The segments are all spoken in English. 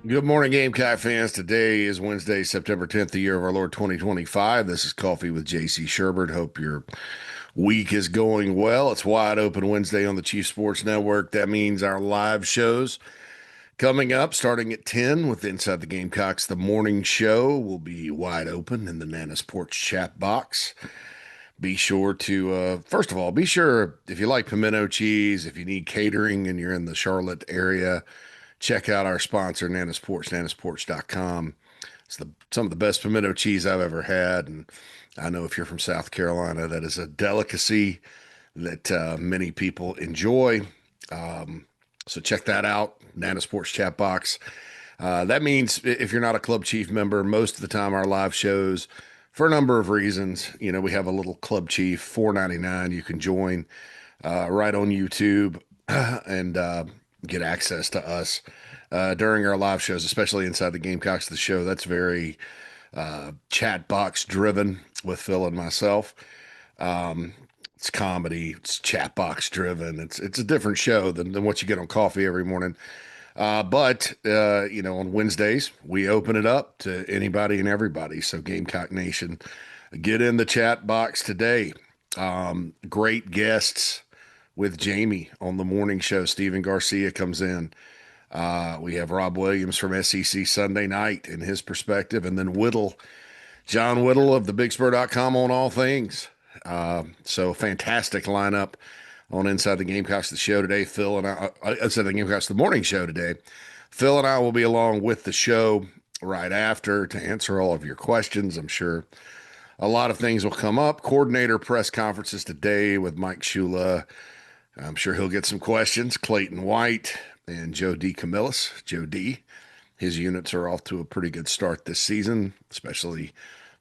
Good morning, Gamecock fans. Today is Wednesday, September 10th, the year of our Lord 2025. This is Coffee with JC Shurburtt. Hope your week is going well. It's wide open Wednesday on the Chief Sports Network. That means our live shows coming up starting at 10 with Inside the Gamecocks. The morning show will be wide open in the Nana's Porch chat box. Be sure to, first of all, be sure if you like pimento cheese, if you need catering and you're in the Charlotte area, check out our sponsor, Nana's Porch, nanasporch.com. It's some of the best pimento cheese I've ever had. And I know if you're from South Carolina, that is a delicacy that many people enjoy. So check that out, Nana's Porch chat box. That means if you're not a Club Chief member, most of the time our live shows, for a number of reasons, we have a little Club Chief, $4.99. You can join right on YouTube and get access to us during our live shows, especially inside the Gamecocks, the show. That's very chat box driven with Phil and myself. It's comedy, it's chat box driven. It's a different show than what you get on coffee every morning. But on Wednesdays, we open it up to anybody and everybody. So Gamecock Nation, get in the chat box today. Great guests with Jamie on the morning show. Steven Garcia comes in. We have Rob Williams from SEC Sunday Night and his perspective, and then John Whittle of thebigspur.com on all things. So fantastic lineup on Inside the Gamecocks, the show today. Inside the Gamecocks, the morning show today. Phil and I will be along with the show right after to answer all of your questions. I'm sure a lot of things will come up. Coordinator press conferences today with Mike Shula. I'm sure he'll get some questions. Clayton White and Joe D. Camillus. Joe D. His units are off to a pretty good start this season, especially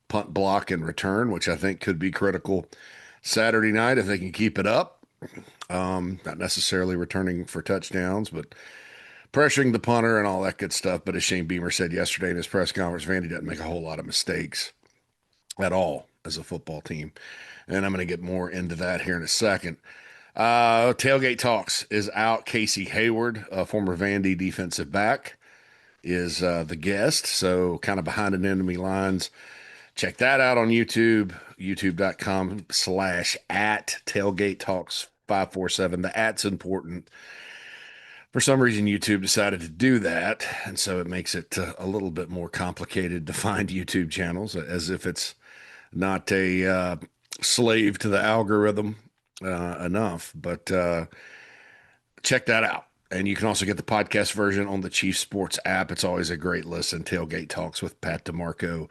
punt block and return, which I think could be critical Saturday night if they can keep it up. Not necessarily returning for touchdowns, but pressuring the punter and all that good stuff. But as Shane Beamer said yesterday in his press conference, Vandy doesn't make a whole lot of mistakes at all as a football team. And I'm going to get more into that here in a second. Tailgate Talks is out. Casey Hayward, a former Vandy defensive back, is the guest. So kind of behind an enemy lines. Check that out on YouTube, youtube.com/at Tailgate Talks 547. The at's important. For some reason, YouTube decided to do that. And so it makes it a little bit more complicated to find YouTube channels, as if it's not a slave to the algorithm enough. But check that out. And you can also get the podcast version on the Chief Sports app. It's always a great listen. Tailgate Talks with Pat DeMarco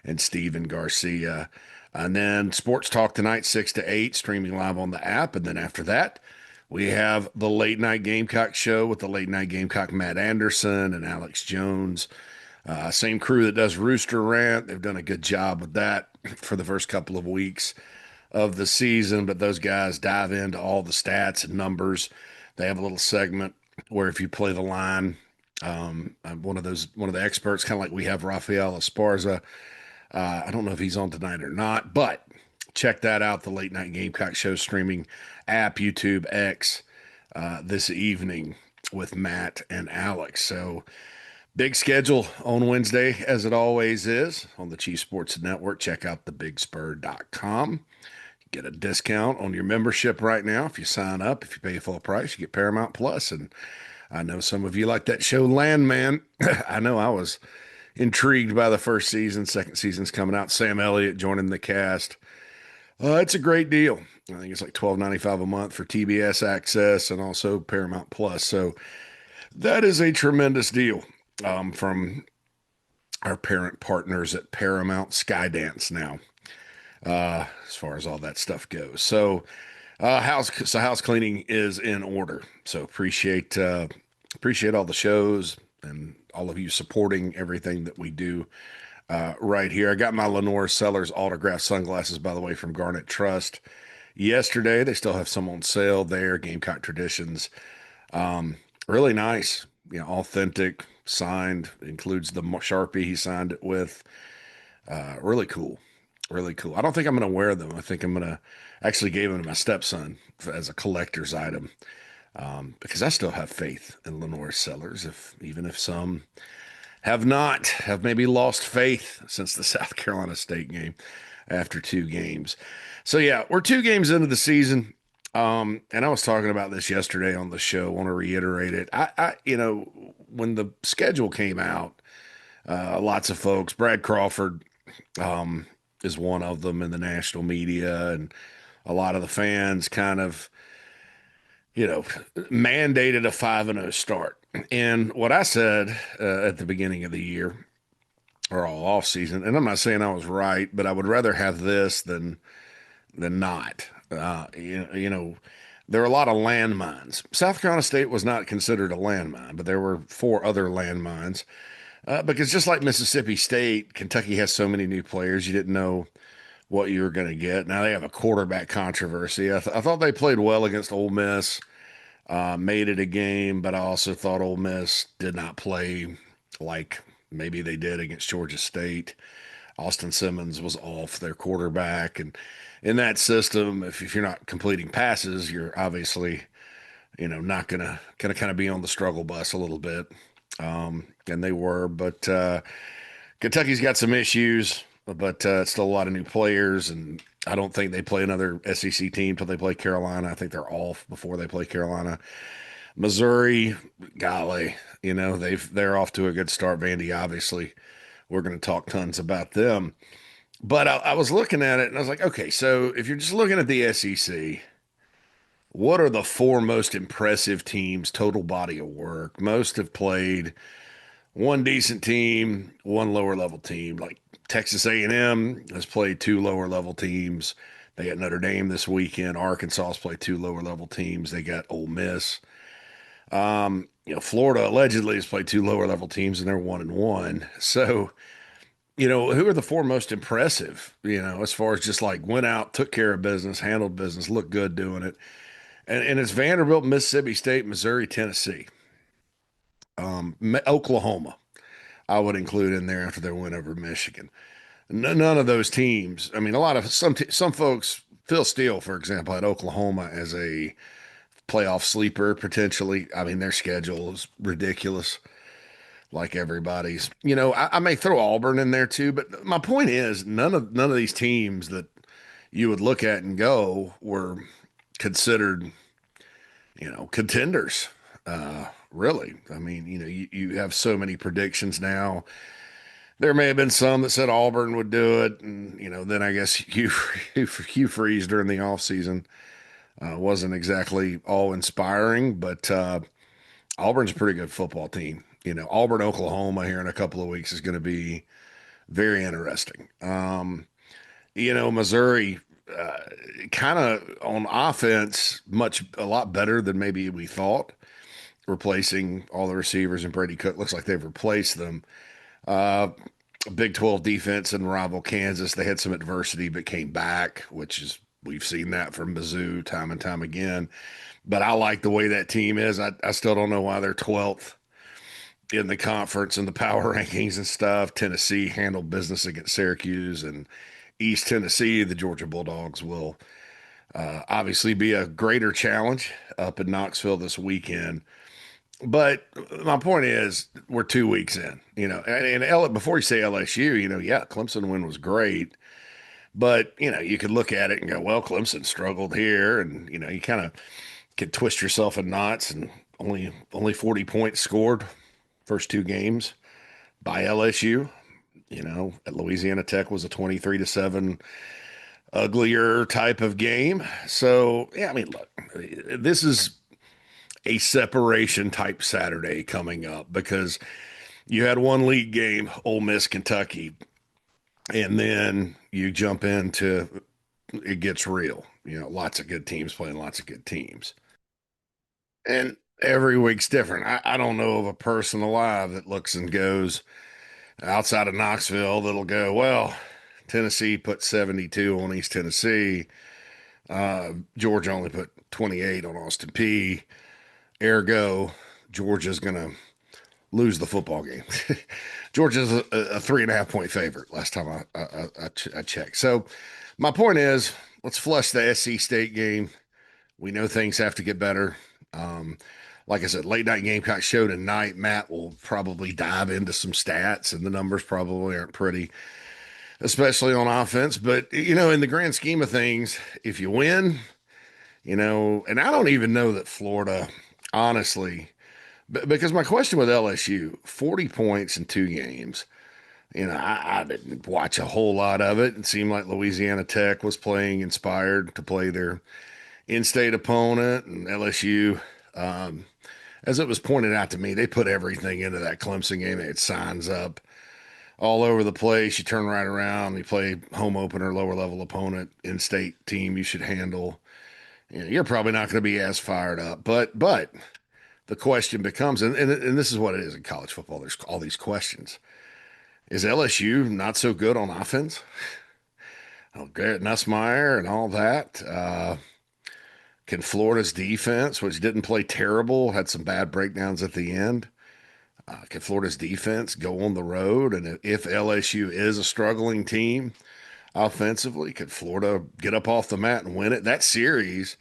and Steven Garcia. And then Sports Talk tonight, 6 to 8, streaming live on the app. And then after that, we have the Late Night Gamecock Show with the Late Night Gamecock Matt Anderson and Alex Jones. Same crew that does Rooster Rant. They've done a good job with that for the first couple of weeks of the season. But those guys dive into all the stats and numbers. They have a little segment where if you play the line, I'm one of the experts, kind of like we have Rafael Esparza. I don't know if he's on tonight or not, but check that out. The Late Night Gamecock Show streaming app, YouTube, X, this evening with Matt and Alex. So big schedule on Wednesday, as it always is, on the Chief Sports Network. Check out thebigspur.com. Get a discount on your membership right now. If you sign up, if you pay full price, you get Paramount Plus. And I know some of you like that show Landman. I know I was intrigued by the first season. Second season's coming out. Sam Elliott joining the cast. It's a great deal. I think it's like $12.95 a month for TBS access and also Paramount Plus. So that is a tremendous deal from our parent partners at Paramount Skydance now, as far as all that stuff goes. So house cleaning is in order. So appreciate all the shows and all of you supporting everything that we do right here. I got my Lenore Sellers autographed sunglasses, by the way, from Garnet Trust yesterday. They still have some on sale there. Gamecock Traditions. Really nice, authentic, signed, includes the Sharpie he signed it with. Really cool. Really cool. I don't think I'm going to wear them. I think I'm going to actually gave them to my stepson as a collector's item. Because I still have faith in Lenore Sellers, even if some have maybe lost faith since the South Carolina State game after 2 games. So yeah, we're 2 games into the season. And I was talking about this yesterday on the show. I want to reiterate it. When the schedule came out, lots of folks, Brad Crawford, is one of them in the national media, and a lot of the fans kind of, you know, mandated a 5-0 start. And what I said at the beginning of the year or all off season, and I'm not saying I was right, but I would rather have this than not. There are a lot of landmines. South Carolina State was not considered a landmine, but there were 4 other landmines. Because just like Mississippi State, Kentucky has so many new players, you didn't know what you were going to get. Now they have a quarterback controversy. I thought they played well against Ole Miss, made it a game, but I also thought Ole Miss did not play like maybe they did against Georgia State. Austin Simmons was off their quarterback, and in that system, if you're not completing passes, you're obviously not gonna kind of be on the struggle bus a little bit. And they were, but Kentucky's got some issues, but it's still a lot of new players, and I don't think they play another SEC team till they play Carolina. I think they're off before they play Carolina. Missouri, golly, they're off to a good start. Vandy, obviously, we're going to talk tons about them. But I was looking at it and I was like, okay, so if you're just looking at the SEC, what are the 4 most impressive teams, total body of work? Most have played one decent team, one lower level team. Like Texas A&M has played 2 lower level teams. They got Notre Dame this weekend. Arkansas has played 2 lower level teams. They got Ole Miss. Florida allegedly has played 2 lower level teams and they're 1-1. So, who are the 4 most impressive, as far as just like went out, took care of business, handled business, looked good doing it. And it's Vanderbilt, Mississippi State, Missouri, Tennessee, Oklahoma. I would include in there after their win over Michigan. None of those teams. I mean, a lot of some folks, Phil Steele, for example, had Oklahoma as a playoff sleeper potentially. I mean, their schedule is ridiculous, like everybody's. I may throw Auburn in there too, but my point is none of these teams that you would look at and go were considered, contenders. Really. I mean, you have so many predictions now. There may have been some that said Auburn would do it, and then I guess Hugh Freeze during the offseason wasn't exactly all inspiring, but Auburn's a pretty good football team. Auburn, Oklahoma here in a couple of weeks is going to be very interesting. Missouri, kind of on offense, a lot better than maybe we thought. Replacing all the receivers and Brady Cook looks like they've replaced them. Uh, Big 12 defense and rival Kansas, they had some adversity but came back, which is we've seen that from Mizzou time and time again. But I like the way that team is. I still don't know why they're 12th in the conference and the power rankings and stuff. Tennessee handled business against Syracuse, and East Tennessee, the Georgia Bulldogs will obviously be a greater challenge up in Knoxville this weekend. But my point is, we're 2 weeks in, before you say LSU, yeah, Clemson win was great, but you could look at it and go, well, Clemson struggled here, and you kind of could twist yourself in knots, and only 40 points scored first 2 games by LSU. At Louisiana Tech was a 23-7 uglier type of game. So yeah, I mean, look, this is a separation type Saturday coming up because you had one league game, Ole Miss, Kentucky, and then you jump into it gets real. Lots of good teams playing lots of good teams. And every week's different. I don't know of a person alive that looks and goes outside of Knoxville that'll go, well, Tennessee put 72 on East Tennessee. Georgia only put 28 on Austin Peay. Ergo, Georgia's going to lose the football game. Georgia's a 3.5 point favorite last time I checked. So my point is, let's flush the SC State game. We know things have to get better. like I said, late night Gamecock show tonight. Matt will probably dive into some stats, and the numbers probably aren't pretty, especially on offense. But, in the grand scheme of things, if you win, and I don't even know that Florida, honestly, because my question with LSU, 40 points in 2 games. I didn't watch a whole lot of it. It seemed like Louisiana Tech was playing inspired to play their in-state opponent, and LSU, um, as it was pointed out to me, they put everything into that Clemson game. They had signs up all over the place. You turn right around, you play home opener, lower level opponent, in-state team you should handle. You're probably not going to be as fired up, but the question becomes, and this is what it is in college football. There's all these questions. Is LSU not so good on offense? Oh, Garrett Nussmeier and all that. Can Florida's defense, which didn't play terrible, had some bad breakdowns at the end, can Florida's defense go on the road? And if LSU is a struggling team offensively, could Florida get up off the mat and win it? That series,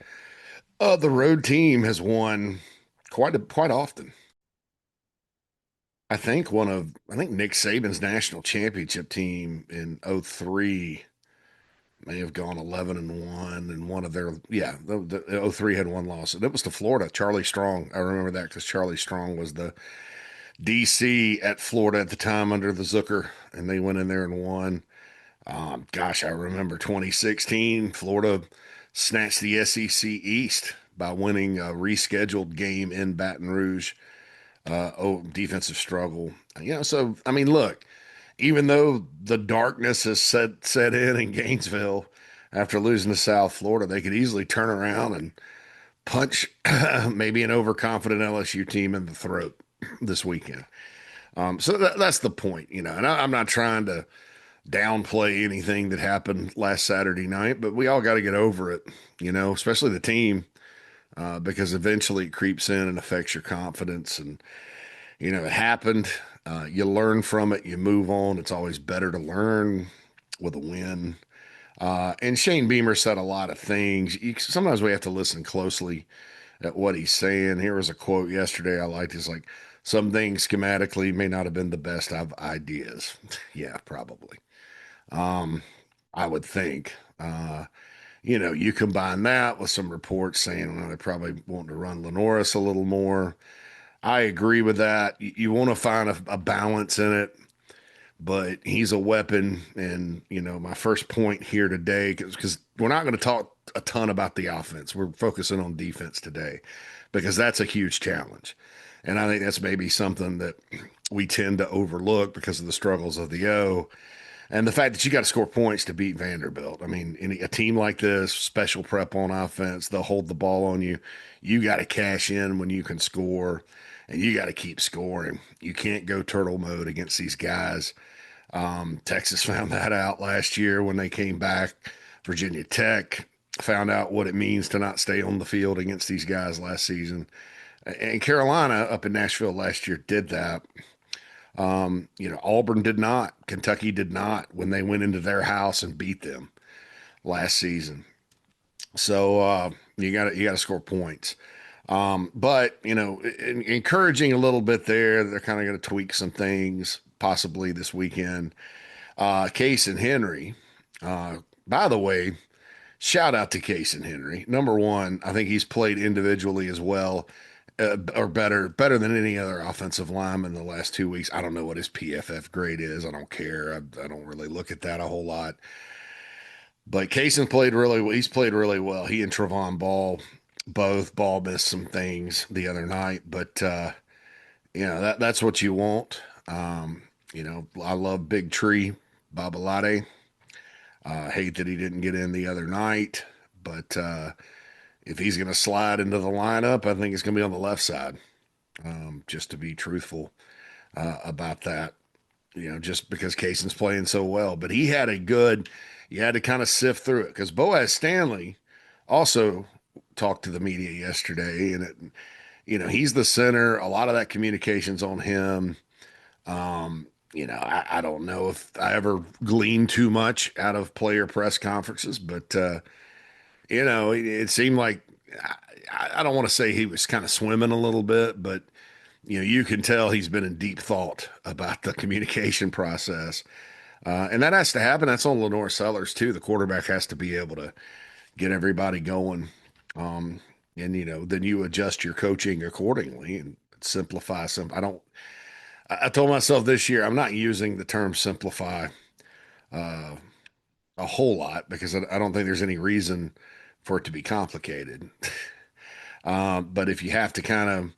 the road team has won quite often. I think Nick Saban's national championship team in '03 may have gone 11-1, and one of their, yeah, the '03 had one loss. And it was to Florida. Charlie Strong. I remember that because Charlie Strong was the DC at Florida at the time under the Zucker, and they went in there and won. Gosh, I remember 2016, Florida snatched the SEC East by winning a rescheduled game in Baton Rouge. Defensive struggle. So I mean, look, even though the darkness has set in Gainesville after losing to South Florida, they could easily turn around and punch maybe an overconfident LSU team in the throat this weekend. So that's the point, And I'm not trying to downplay anything that happened last Saturday night, but we all got to get over it, especially the team, because eventually it creeps in and affects your confidence. And it happened. You learn from it. You move on. It's always better to learn with a win. And Shane Beamer said a lot of things. Sometimes we have to listen closely at what he's saying. Here was a quote yesterday I liked. He's like, some things schematically may not have been the best of ideas. Yeah, probably. I would think. You combine that with some reports saying, well, they probably want to run Lenoris a little more. I agree with that. You want to find a balance in it, but he's a weapon. And, my first point here today, because we're not going to talk a ton about the offense. We're focusing on defense today because that's a huge challenge. And I think that's maybe something that we tend to overlook because of the struggles of the O and the fact that you got to score points to beat Vanderbilt. I mean, a team like this, special prep on offense, they'll hold the ball on you. You got to cash in when you can score, and you got to keep scoring. You can't go turtle mode against these guys. Texas found that out last year when they came back. Virginia Tech found out what it means to not stay on the field against these guys last season. And Carolina up in Nashville last year did that. Auburn did not. Kentucky did not when they went into their house and beat them last season. So you got to score points. But encouraging a little bit there. They're kind of going to tweak some things possibly this weekend. Case and Henry. By the way, shout out to Case and Henry. Number one, I think he's played individually as well. Or better than any other offensive lineman in the last 2 weeks. I don't know what his PFF grade is. I don't care. I don't really look at that a whole lot. But Kaysen played really well. He's played really well. He and Trevon Ball both Ball missed some things the other night, but that's what you want. I love Big Tree Babalade. Hate that he didn't get in the other night, but if he's going to slide into the lineup, I think it's going to be on the left side. Just to be truthful about that, just because Kaysen's playing so well. But he had you had to kind of sift through it because Boaz Stanley also talked to the media yesterday, and he's the center. A lot of that communication's on him. I don't know if I ever gleaned too much out of player press conferences, but it seemed like I don't want to say he was kind of swimming a little bit, but you can tell he's been in deep thought about the communication process. And that has to happen. That's on Lenore Sellers too. The quarterback has to be able to get everybody going. Um, and then you adjust your coaching accordingly and simplify some. I told myself this year I'm not using the term simplify uh, a whole lot because I don't think there's any reason for it to be complicated. But if you have to kind of,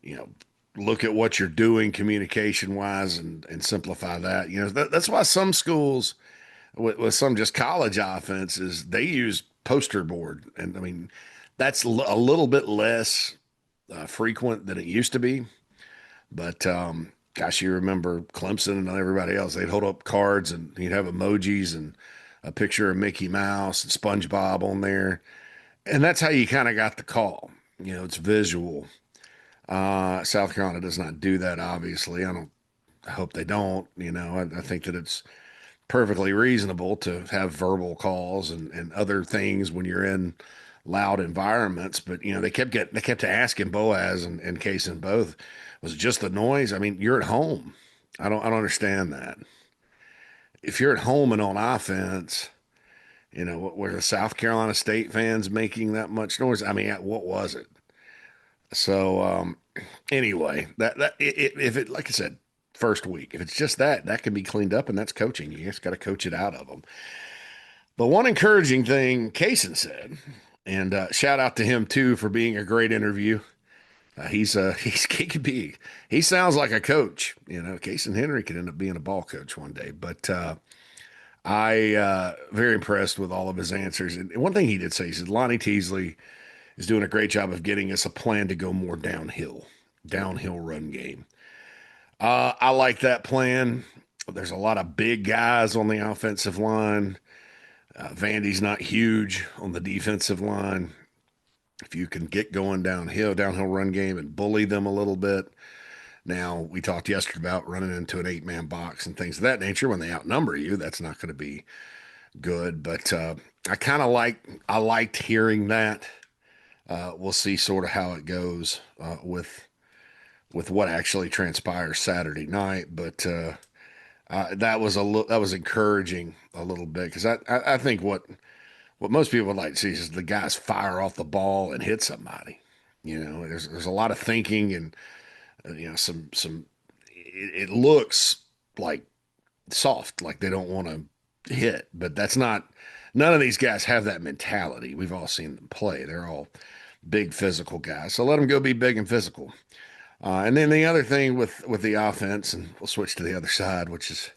you know, look at what you're doing communication wise and simplify that, that's why some schools with some just college offenses, they use poster board. And I mean, that's a little bit less frequent than it used to be. But gosh, you remember Clemson and everybody else, they'd hold up cards and you'd have emojis and a picture of Mickey Mouse and SpongeBob on there. And that's how you kind of got the call. It's visual. South Carolina does not do that, obviously. I hope they don't. I think that it's perfectly reasonable to have verbal calls and other things when you're in loud environments. But they kept asking Boaz and Case and both, was it just the noise? I mean, you're at home. I don't understand that. If you're at home and on offense, were the South Carolina State fans making that much noise? I mean, what was it? So anyway, if it like I said, first week, if it's just that can be cleaned up, and that's coaching. You just got to coach it out of them. But one encouraging thing Kaysen said, and shout out to him too for being a great interview. He could be, he sounds like a coach. Kaysen Henry could end up being a ball coach one day. But I very impressed with all of his answers. And one thing he did say, he said Lonnie Teasley is doing a great job of getting us a plan to go more downhill run game. I like that plan. There's a lot of big guys on the offensive line. Vandy's not huge on the defensive line. If you can get going downhill run game and bully them a little bit. Now, we talked yesterday about running into an 8-man box and things of that nature. When they outnumber you, that's not going to be good. But I liked hearing that. We'll see sort of how it goes with what actually transpires Saturday night. But that was encouraging a little bit because I think what most people would like to see is the guys fire off the ball and hit somebody. There's a lot of thinking and some it looks like soft, like they don't want to hit, but that's not. None of these guys have that mentality. We've all seen them play. They're all big physical guys, so let them go be big and physical. And then the other thing with the offense, and we'll switch to the other side, which is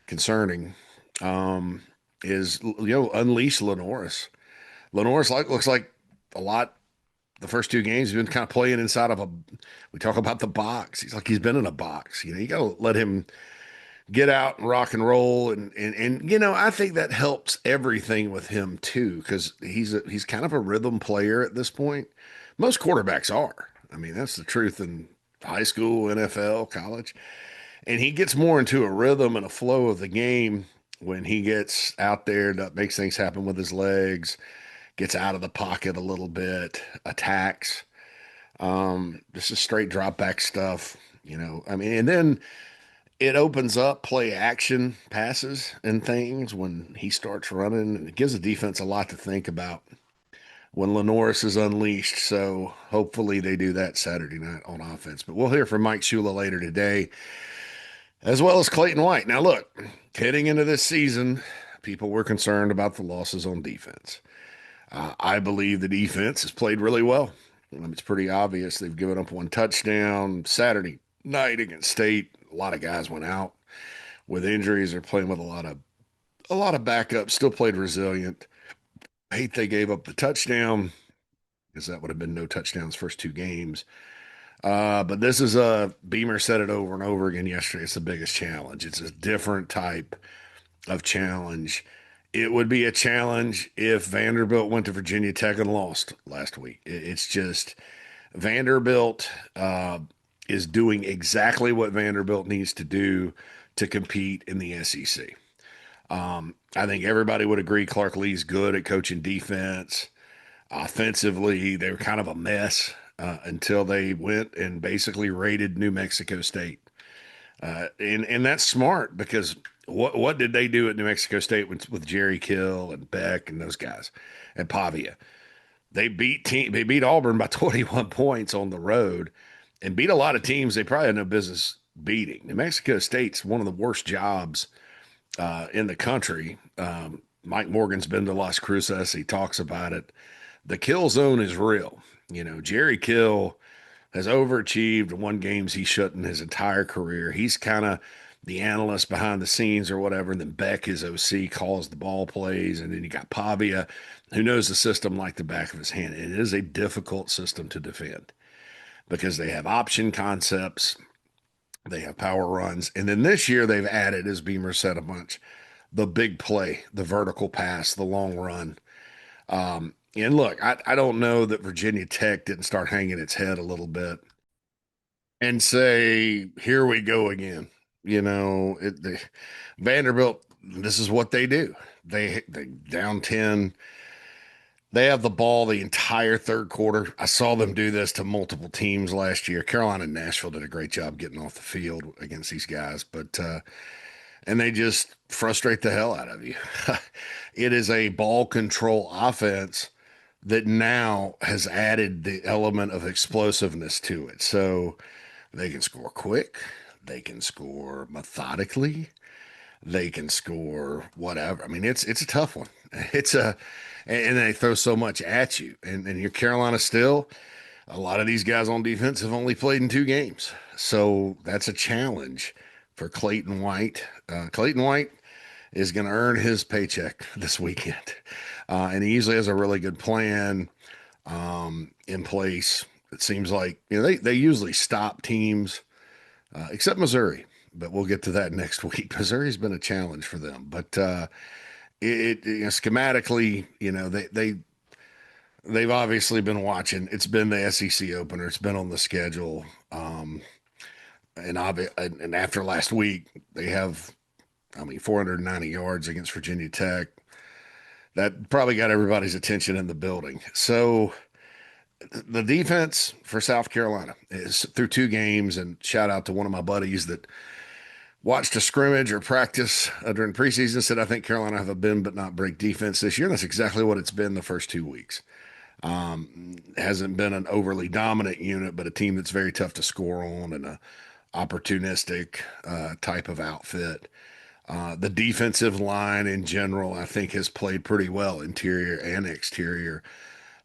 concerning, is unleash Lenoris. Lenoris looks like a lot. The first two games he's been kind of playing inside of we talk about the box. He's been in a box. You got to let him get out and rock and roll. And I think that helps everything with him too, because he's kind of a rhythm player at this point. Most quarterbacks are. I mean, that's the truth in high school, NFL, college. And he gets more into a rhythm and a flow of the game when he gets out there, that makes things happen with his legs, gets out of the pocket a little bit, attacks. This is straight drop back stuff, I mean, and then it opens up play action passes and things when he starts running. It gives the defense a lot to think about when Lenoris is unleashed. So hopefully they do that Saturday night on offense. But we'll hear from Mike Shula later today, as well as Clayton White. Now, look, heading into this season, people were concerned about the losses on defense. I believe the defense has played really well. It's pretty obvious. They've given up one touchdown Saturday night against State. A lot of guys went out with injuries. They're playing with a lot of backups. Still played resilient. I hate they gave up the touchdown because that would have been no touchdowns first two games. But this is Beamer said it over and over again yesterday. It's the biggest challenge. It's a different type of challenge. It would be a challenge if Vanderbilt went to Virginia Tech and lost last week. It's just Vanderbilt is doing exactly what Vanderbilt needs to do to compete in the SEC. I think everybody would agree Clark Lee's good at coaching defense. Offensively, they were kind of a mess until they went and basically raided New Mexico State. And that's smart because what did they do at New Mexico State with Jerry Kill and Beck and those guys and Pavia? They beat Auburn by 21 points on the road and beat a lot of teams they probably had no business beating. New Mexico State's one of the worst jobs in the country. Mike Morgan's been to Las Cruces. He talks about it. The kill zone is real. Jerry Kill has overachieved, won games he shouldn't his entire career. He's kind of the analyst behind the scenes or whatever. And then Beck, his OC, calls the ball plays. And then you got Pavia, who knows the system like the back of his hand. It is a difficult system to defend because they have option concepts, they have power runs. And then this year they've added, as Beamer said a bunch, the big play, the vertical pass, the long run. And look, I don't know that Virginia Tech didn't start hanging its head a little bit and say, here we go again. Vanderbilt, this is what they do. They down 10. They have the ball the entire third quarter. I saw them do this to multiple teams last year. Carolina and Nashville did a great job getting off the field against these guys, but and they just frustrate the hell out of you. It is a ball control offense that now has added the element of explosiveness to it. So they can score quick, they can score methodically, they can score whatever. I mean, it's a tough one. It's a and they throw so much at you. And your Carolina still, a lot of these guys on defense have only played in 2 games. So that's a challenge for Clayton White. Clayton White is going to earn his paycheck this weekend. And he usually has a really good plan in place. It seems like, they usually stop teams, except Missouri, but we'll get to that next week. Missouri's been a challenge for them, but schematically, they've obviously been watching. It's been the SEC opener. It's been on the schedule. And after last week, they have, 490 yards against Virginia Tech. That probably got everybody's attention in the building. So the defense for South Carolina is through 2 games, and shout out to one of my buddies that watched a scrimmage or practice during preseason, said, I think Carolina have a bend but not break defense this year. And that's exactly what it's been the first 2 weeks. Hasn't been an overly dominant unit, but a team that's very tough to score on and a opportunistic type of outfit. The defensive line in general, I think, has played pretty well, interior and exterior.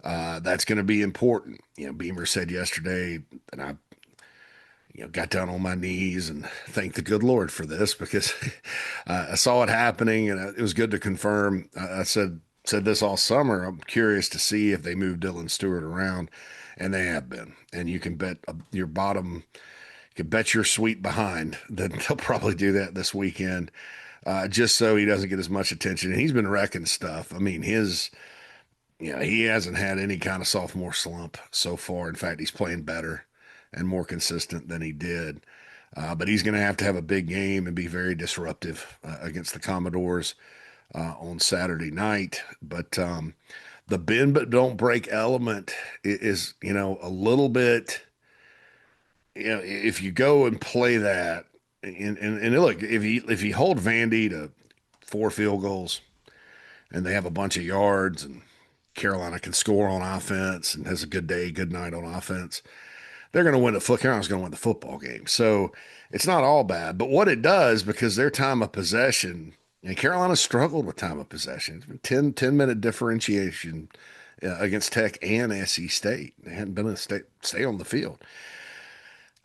That's going to be important. Beamer said yesterday, and I got down on my knees and thanked the good Lord for this because I saw it happening and it was good to confirm. I said this all summer. I'm curious to see if they move Dylan Stewart around, and they have been. And you can bet you can bet your sweet behind that they'll probably do that this weekend, just so he doesn't get as much attention. And he's been wrecking stuff. He hasn't had any kind of sophomore slump so far. In fact, he's playing better and more consistent than he did. But he's going to have a big game and be very disruptive against the Commodores on Saturday night. But the bend but don't break element is, a little bit, if you go and play that, and look, if you hold Vandy to 4 field goals and they have a bunch of yards and Carolina can score on offense and has a good day, good night on offense, they're going to win Carolina's going to win the football game. So it's not all bad. But what it does, because their time of possession, and Carolina struggled with time of possession. It's been 10-minute differentiation against Tech and SC State. They hadn't been able to stay on the field.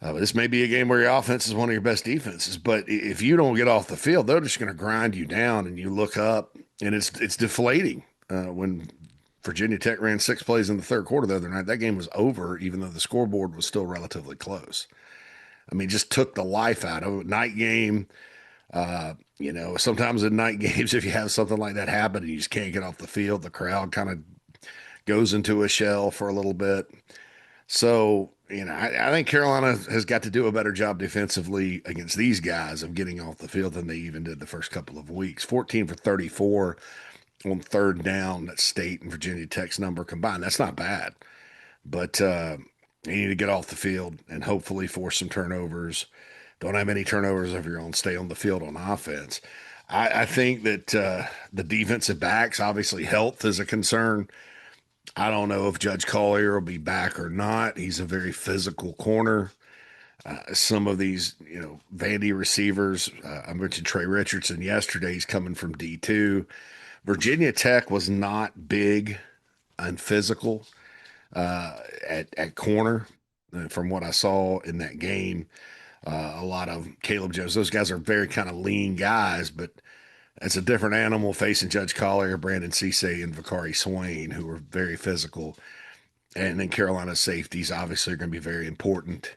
This may be a game where your offense is one of your best defenses, but if you don't get off the field, they're just going to grind you down, and you look up, and it's deflating. When Virginia Tech ran 6 plays in the third quarter the other night, that game was over, even though the scoreboard was still relatively close. Just took the life out of it. Night game, sometimes in night games, if you have something like that happen and you just can't get off the field, the crowd kind of goes into a shell for a little bit. So, I think Carolina has got to do a better job defensively against these guys of getting off the field than they even did the first couple of weeks. 14 for 34 on third down that State and Virginia Tech's number combined. That's not bad, but you need to get off the field and hopefully force some turnovers. Don't have any turnovers of your own. Stay on the field on offense. I think that the defensive backs, obviously, health is a concern. I don't know if Judge Collier will be back or not. He's a very physical corner. Some of these, Vandy receivers, I mentioned Trey Richardson yesterday. He's coming from D2. Virginia Tech was not big and physical at corner. From what I saw in that game, a lot of Caleb Jones. Those guys are very kind of lean guys, but it's a different animal facing Judge Collier, Brandon Cisse, and Vakari Swain, who are very physical. And then Carolina's safeties obviously are going to be very important.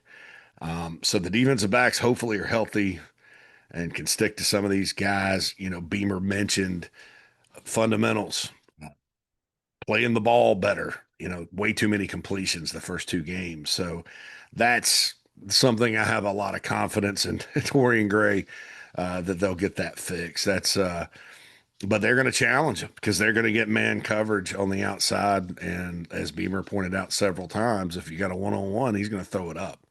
So the defensive backs hopefully are healthy and can stick to some of these guys. Beamer mentioned fundamentals, playing the ball better. Way too many completions the first two games. So that's something I have a lot of confidence in Torian Gray that they'll get that fixed. But they're going to challenge him because they're going to get man coverage on the outside. And as Beamer pointed out several times, if you got a one-on-one, he's going to throw it up,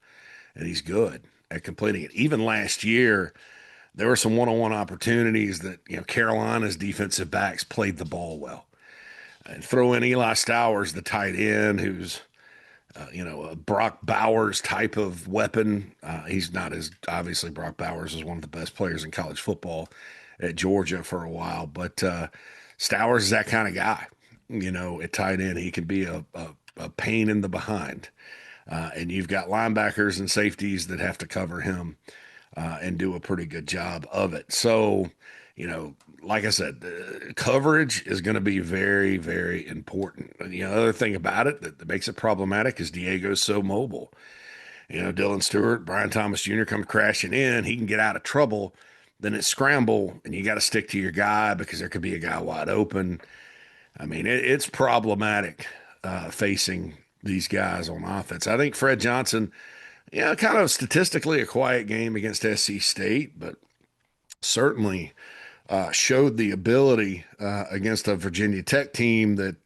and he's good at completing it. Even last year, there were some one-on-one opportunities that Carolina's defensive backs played the ball well. And throw in Eli Stowers, the tight end, who's a Brock Bowers type of weapon. He's not as obviously Brock Bowers is one of the best players in college football at Georgia for a while, but Stowers is that kind of guy. At tight end, he can be a pain in the behind. And you've got linebackers and safeties that have to cover him and do a pretty good job of it. So, like I said, coverage is going to be very, very important. And the other thing about it that makes it problematic is Diego's so mobile. Dylan Stewart, Brian Thomas Jr. come crashing in. He can get out of trouble. Then it's scramble, and you got to stick to your guy because there could be a guy wide open. I mean, it's problematic facing these guys on offense. I think Fred Johnson, kind of statistically a quiet game against SC State, but certainly showed the ability against a Virginia Tech team that,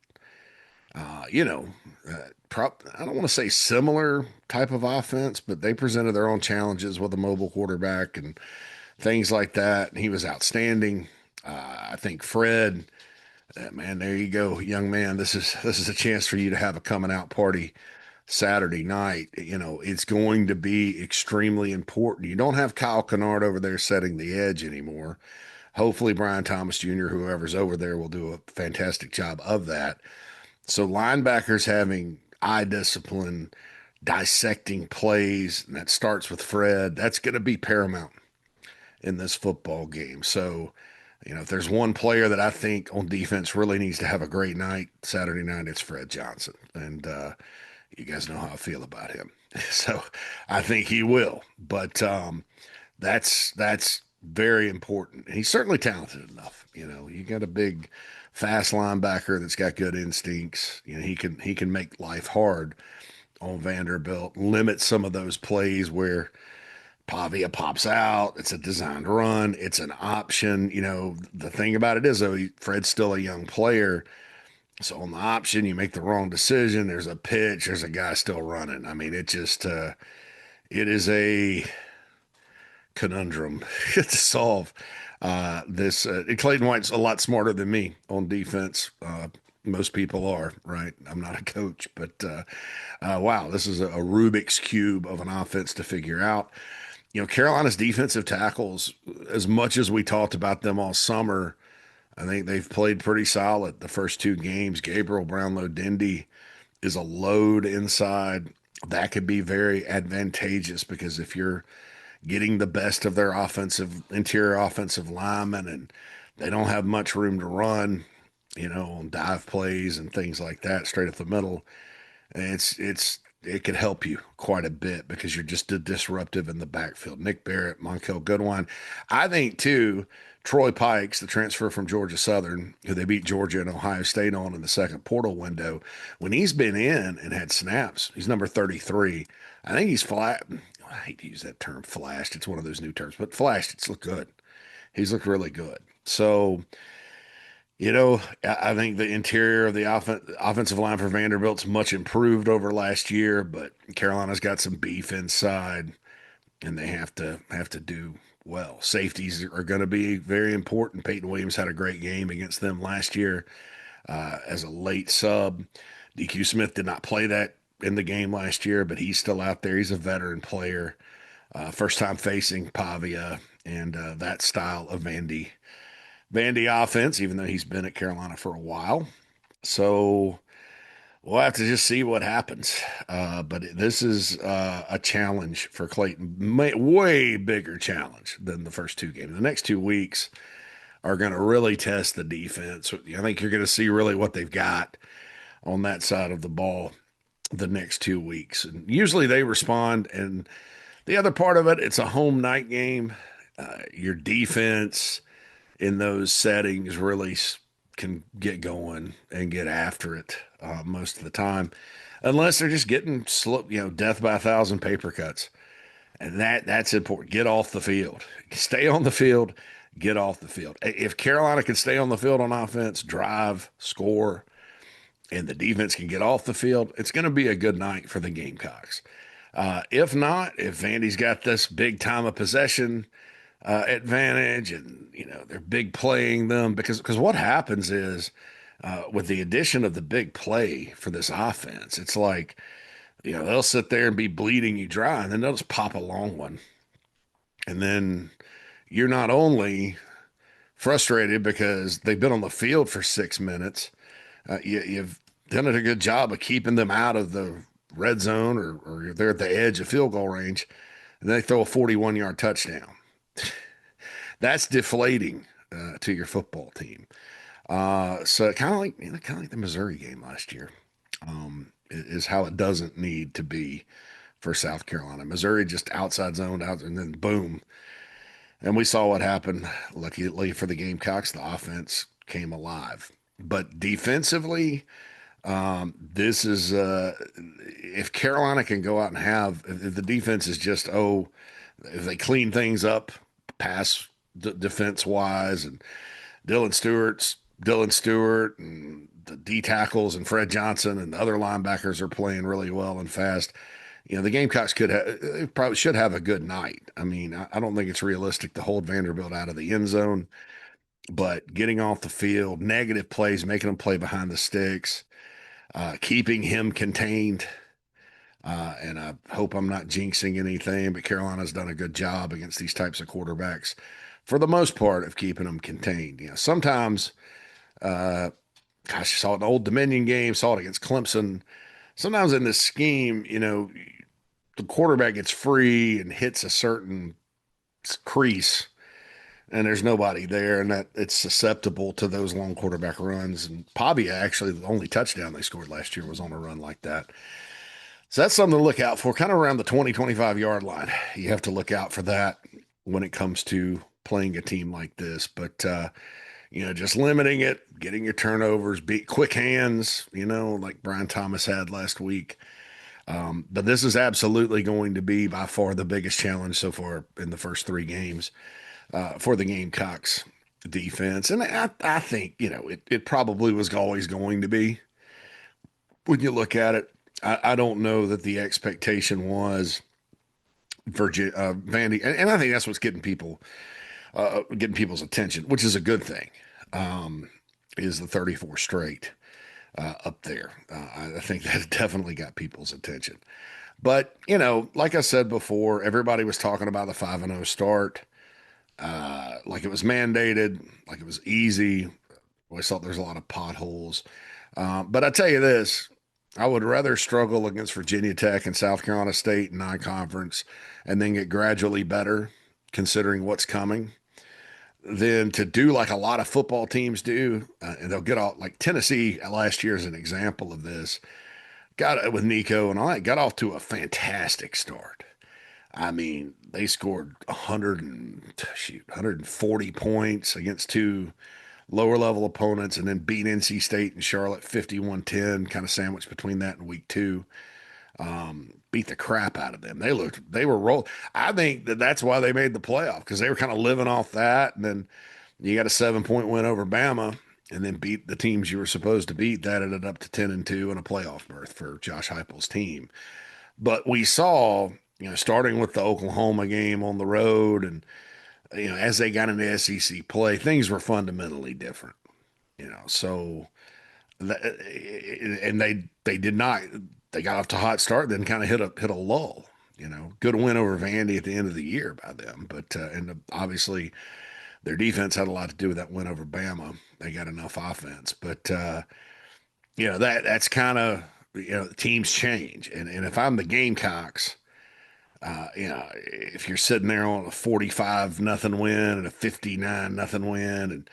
I don't want to say similar type of offense, but they presented their own challenges with a mobile quarterback and things like that. And he was outstanding. I think Fred, man, there you go, young man. This is a chance for you to have a coming out party Saturday night. It's going to be extremely important. You don't have Kyle Kennard over there setting the edge anymore. Hopefully, Brian Thomas Jr., whoever's over there, will do a fantastic job of that. So linebackers having eye discipline, dissecting plays, and that starts with Fred. That's going to be paramount in this football game. So, if there's one player that I think on defense really needs to have a great night Saturday night, it's Fred Johnson. And you guys know how I feel about him. So I think he will. But that's very important. And he's certainly talented enough. You got a big, fast linebacker that's got good instincts. He can make life hard on Vanderbilt, limit some of those plays where Pavia pops out. It's a designed run. It's an option. The thing about it is, though, Fred's still a young player. So on the option, you make the wrong decision. There's a pitch. There's a guy still running. I mean, it is a conundrum to solve. Clayton White's a lot smarter than me on defense. Most people are, right? I'm not a coach, but wow, this is a Rubik's Cube of an offense to figure out. Carolina's defensive tackles, as much as we talked about them all summer, I think they've played pretty solid the first two games. Gabriel Brownlow-Dendy is a load inside. That could be very advantageous because if you're getting the best of their interior offensive linemen and they don't have much room to run, on dive plays and things like that, straight up the middle, it could help you quite a bit because you're just disruptive in the backfield. Nick Barrett, Monkel Goodwine. I think, too, Troy Pikes, the transfer from Georgia Southern, who they beat Georgia and Ohio State on in the second portal window, when he's been in and had snaps, he's number 33. I think he's flat. I hate to use that term, flashed. It's one of those new terms, but flashed, it's looked good. He's looked really good. So, I think the interior of the offensive line for Vanderbilt's much improved over last year, but Carolina's got some beef inside, and they have to do well. Safeties are going to be very important. Peyton Williams had a great game against them last year as a late sub. DQ Smith did not play that in the game last year, but he's still out there. He's a veteran player, first time facing Pavia and that style of Vandy offense, even though he's been at Carolina for a while. So we'll have to just see what happens. But this is a challenge for Clayton, way bigger challenge than the first two games. The next 2 weeks are going to really test the defense. I think you're going to see really what they've got on that side of the ball the next 2 weeks. And usually they respond. And the other part of it, it's a home night game. Your defense in those settings really can get going and get after it most of the time, unless they're just getting death by a thousand paper cuts. And that's important. Get off the field. Stay on the field. Get off the field. If Carolina can stay on the field on offense, drive, score, and the defense can get off the field, it's going to be a good night for the Gamecocks. If not, if Vandy's got this big time of possession advantage, and they're big playing them, because what happens is with the addition of the big play for this offense, it's like they'll sit there and be bleeding you dry, and then they'll just pop a long one, and then you're not only frustrated because they've been on the field for 6 minutes, you've done a good job of keeping them out of the red zone, or they're at the edge of field goal range, and they throw a 41-yard touchdown. That's deflating to your football team. So kind of like the Missouri game last year, is how it doesn't need to be for South Carolina. Missouri just outside zoned out, and then boom. And we saw what happened. Luckily for the Gamecocks, the offense came alive. But defensively, this is if Carolina can go out and if the defense is just if they clean things up, pass defense wise, and Dylan Stewart and the D tackles and Fred Johnson and the other linebackers are playing really well and fast. The Gamecocks probably should have a good night. I mean, I don't think it's realistic to hold Vanderbilt out of the end zone, but getting off the field, negative plays, making them play behind the sticks, keeping him contained. And I hope I'm not jinxing anything, but Carolina's done a good job against these types of quarterbacks for the most part of keeping them contained. Sometimes, you saw it in the Old Dominion game, saw it against Clemson. Sometimes in this scheme, the quarterback gets free and hits a certain crease, and there's nobody there, and that it's susceptible to those long quarterback runs. And Pavia, actually, the only touchdown they scored last year was on a run like that. So that's something to look out for, kind of around the 20, 25-yard line. You have to look out for that when it comes to playing a team like this. But, just limiting it, getting your turnovers, quick hands, like Brian Thomas had last week. But this is absolutely going to be by far the biggest challenge so far in the first 3 games for the Gamecocks defense. And I think, it probably was always going to be when you look at it. I don't know that the expectation was Vandy, and I think that's what's getting people's attention, which is a good thing. Is the 34 straight up there? I think that definitely got people's attention. But like I said before, everybody was talking about the 5-0 start, like it was mandated, like it was easy. I always thought there's a lot of potholes. But I tell you this. I would rather struggle against Virginia Tech and South Carolina State in non-conference and then get gradually better, considering what's coming, than to do like a lot of football teams do. And they'll get off, like Tennessee last year is an example of this. Got with Nico and all that, got off to a fantastic start. I mean, they scored 140 points against 2 lower level opponents, and then beat NC State and Charlotte 51-10, kind of sandwiched between that and week 2. Beat the crap out of them. They were rolled. I think that's why they made the playoff, because they were kind of living off that. And then you got a 7-point win over Bama, and then beat the teams you were supposed to beat. That ended up to 10-2 and a playoff berth for Josh Heupel's team. But we saw, starting with the Oklahoma game on the road, and as they got into SEC play, things were fundamentally different. So and they did not. They got off to a hot start, then kind of hit a lull. Good win over Vandy at the end of the year by them, but and obviously their defense had a lot to do with that win over Bama. They got enough offense, but that's kind of teams change, and if I'm the Gamecocks, if you're sitting there on a 45-0 win and a 59-0 win, and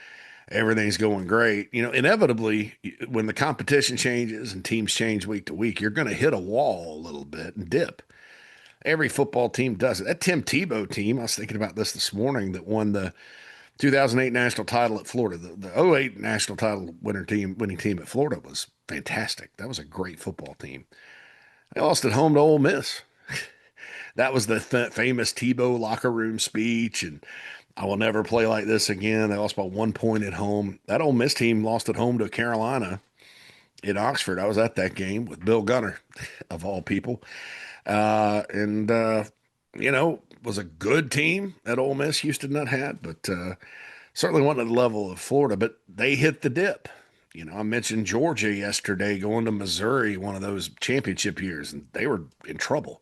everything's going great, inevitably when the competition changes and teams change week to week, you're going to hit a wall a little bit and dip. Every football team does it. That Tim Tebow team, I was thinking about this morning, that won the 2008 national title at Florida. The '08 national title winning team at Florida was fantastic. That was a great football team. They lost at home to Ole Miss. That was the famous Tebow locker room speech, and I will never play like this again. They lost by 1 point at home. That Ole Miss team lost at home to Carolina in Oxford. I was at that game with Bill Gunner, of all people. And was a good team that Ole Miss Houston Nutt had, but certainly wasn't at the level of Florida, but they hit the dip. I mentioned Georgia yesterday going to Missouri, one of those championship years, and they were in trouble.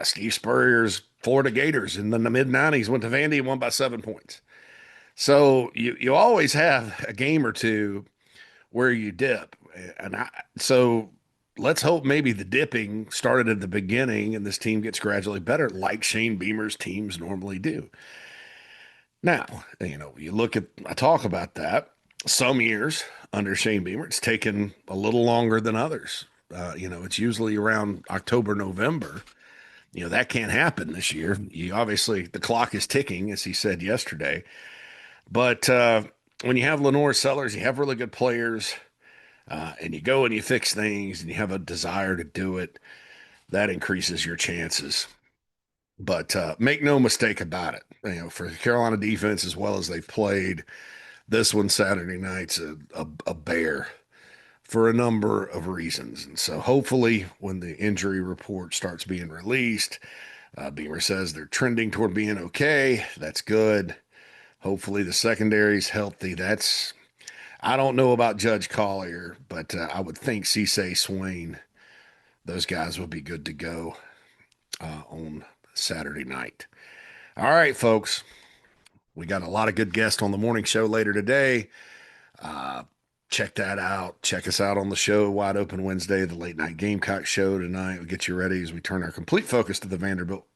Steve Spurrier's Florida Gators in the mid-'90s went to Vandy and won by 7 points. So you always have a game or two where you dip. So let's hope maybe the dipping started at the beginning and this team gets gradually better, like Shane Beamer's teams normally do. Now, I talk about that. Some years under Shane Beamer, it's taken a little longer than others. It's usually around October, November. That can't happen this year. Obviously, the clock is ticking, as he said yesterday. But when you have Lenore Sellers, you have really good players, and you go and you fix things, and you have a desire to do it, that increases your chances. But make no mistake about it. For the Carolina defense, as well as they've played, this one Saturday night's a bear for a number of reasons. And so hopefully when the injury report starts being released, Beamer says they're trending toward being okay. That's good. Hopefully the secondary's healthy. I don't know about Judge Collier, but I would think Cisse Swain, those guys will be good to go on Saturday night. All right, folks. We got a lot of good guests on the morning show later today. Check that out. Check us out on the show, Wide Open Wednesday, the late night Gamecock show tonight. We'll get you ready as we turn our complete focus to the Vanderbilt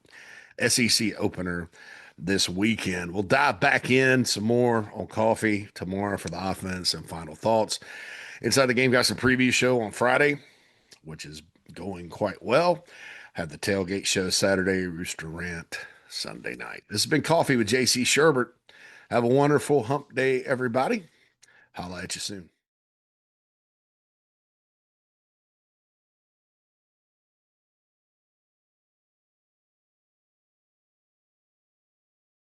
SEC opener this weekend. We'll dive back in some more on coffee tomorrow for the offense and final thoughts. Inside the Gamecocks, a preview show on Friday, which is going quite well. Have the tailgate show Saturday, Rooster Rant Sunday night. This has been Coffee with JC Shurburtt. Have a wonderful hump day, everybody. Holla at you soon.